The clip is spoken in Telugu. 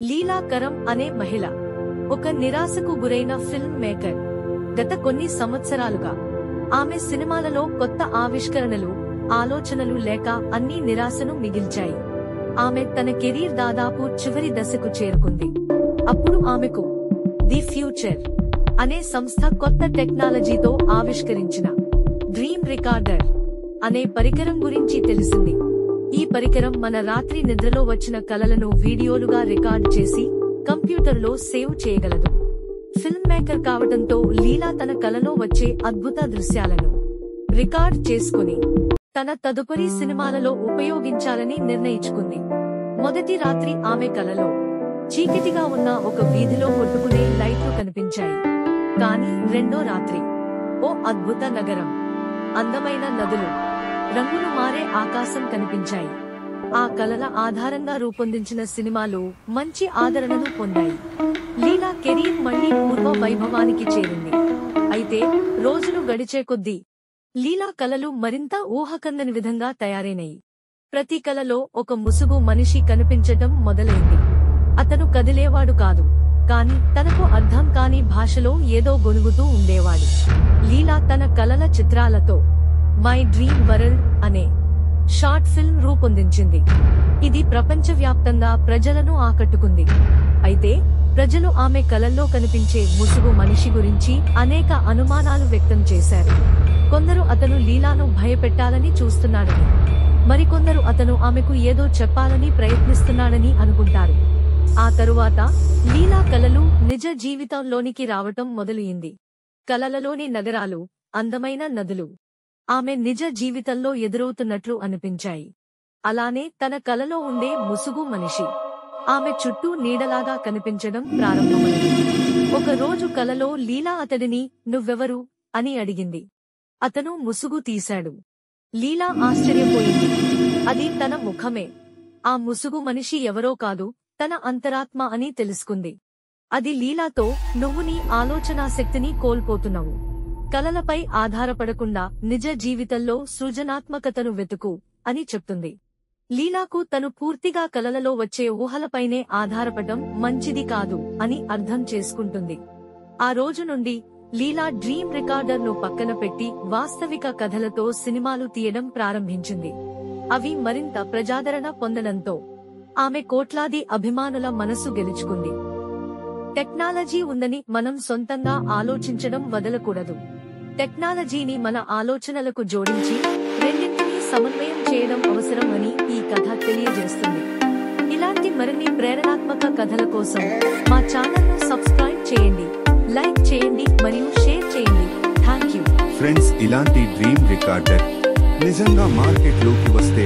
లీలాకరం అనే మహిళ ఒక నిరాశకు గురైన ఫిల్మ్ మేకర్. గత కొన్ని సంవత్సరాలుగా ఆమె సినిమాలలో కొత్త ఆవిష్కరణలు, ఆలోచనలు లేక అన్ని నిరాశను మిగిల్చాయి. ఆమె తన కెరీర్ దాదాపు చివరి దశకు చేరుకుంది. అప్పుడు ఆమెకు ది ఫ్యూచర్ అనే సంస్థ కొత్త టెక్నాలజీతో ఆవిష్కరించిన డ్రీమ్ రికార్డర్ అనే పరికరం గురించి తెలిసింది. ఈ పరికరం మన రాత్రి నిద్రలో వచ్చిన కలలను వీడియోలుగా రికార్డ్ చేసి కంప్యూటర్లో సేవ్ చేయగలదు. ఫిల్మ్ మేకర్ కావడంతో లీలా తన కలలో వచ్చే అద్భుత దృశ్యాలను రికార్డ్ చేసుకుని తన తదుపరి సినిమాలలో ఉపయోగించాలని నిర్ణయించుకుంది. మొదటి రాత్రి ఆమె కలలో చీకటిగా ఉన్న ఒక వీధిలో కొట్టుకునే లైట్లు కనిపించాయి. కానీ రెండో రాత్రి ఓ అద్భుత నగరం, అందమైన నదులు, రంగులు మారే ఆకాశం కనిపించాయి. ఆ కలల ఆధారంగా రూపొందించిన సినిమాలు మంచి ఆదరణను పొందాయి. లీలా కెరీర్ మళ్లీ పూర్వ వైభవానికి చేరింది. అయితే రోజులు గడిచే కొద్దీ లీలా కలలు మరింత ఊహకందని విధంగా తయారైనయి. ప్రతి కలలో ఒక ముసుగు మనిషి కనిపించటం మొదలైంది. అతను కదిలేవాడు కాదు, కాని తనకు అర్థం కాని భాషలో ఏదో గొనుగుతూ ఉండేవాడు. లీలా తన కలల చిత్రాలతో మై డ్రీమ్ వరల్డ్ అనే షార్ట్ ఫిల్మ్ రూపొందించింది. ఇది ప్రపంచవ్యాప్తంగా ప్రజలను ఆకట్టుకుంది. అయితే ప్రజలు ఆమె కలల్లో కనిపించే ముసుగు మనిషి గురించి అనేక అనుమానాలు వ్యక్తం చేశారు. కొందరు అతను లీలాను భయపెట్టాలని చూస్తున్నాడని, మరికొందరు అతను ఆమెకు ఏదో చెప్పాలని ప్రయత్నిస్తున్నాడని అనుకుంటారు. ఆ తరువాత లీలా కలలు నిజ జీవితంలోనికి రావటం మొదలైంది. కలలలోని నగరాలు, అందమైన నదులు ఆమె నిజ జీవితంలో ఎదురవుతున్నట్లు అనిపించాయి. అలానే తన కలలో ఉండే ముసుగు మనిషి ఆమె చుట్టూ నీడలాగా కనిపించడం ప్రారంభమైంది. ఒక రోజు కలలో లీలా అతడిని "నువ్వెవరు?" అని అడిగింది. అతను ముసుగు తీశాడు. లీలా ఆశ్చర్యపోయింది. అది తన ముఖమే. ఆ ముసుగు మనిషి ఎవరో కాదు, తన అంతరాత్మ అని తెలుసుకుంది. అది లీలాతో "నువ్వు నీ ఆలోచనా శక్తిని కోల్పోతున్నావు. కలలపై ఆధారపడకుండా నిజ జీవితంలో సృజనాత్మకతను వెతుకు" అని చెప్తుంది. లీలాకు తను పూర్తిగా కలలలో వచ్చే ఊహలపైనే ఆధారపడటం మంచిది కాదు అని అర్థం చేసుకుంటుంది. ఆ రోజు నుండి లీలా డ్రీమ్ రికార్డర్ ను పక్కన పెట్టి వాస్తవిక కథలతో సినిమాలు తీయడం ప్రారంభించింది. అవి మరింత ప్రజాదరణ పొందడంతో ఆమె కోట్లాది అభిమానుల మనసు గెలుచుకుంది. టెక్నాలజీ ఉందని మనం సొంతంగా ఆలోచించడం వదలకూడదు. టెక్నాలజీని మన ఆలోచనలకు జోడించి రెండింటినీ సమన్వయం చేయడం అవసరం అని ఈ కథ తెలియజేస్తుంది. ఇలాంటి మరిన్ని ప్రేరణాత్మక కథల కోసం మా ఛానల్ ను సబ్స్క్రైబ్ చేయండి, లైక్ చేయండి మరియు షేర్ చేయండి. Thank you friends. ఇలాంటి డ్రీమ్ రికార్డర్ నిజంగా మార్కెట్లోకి వస్తే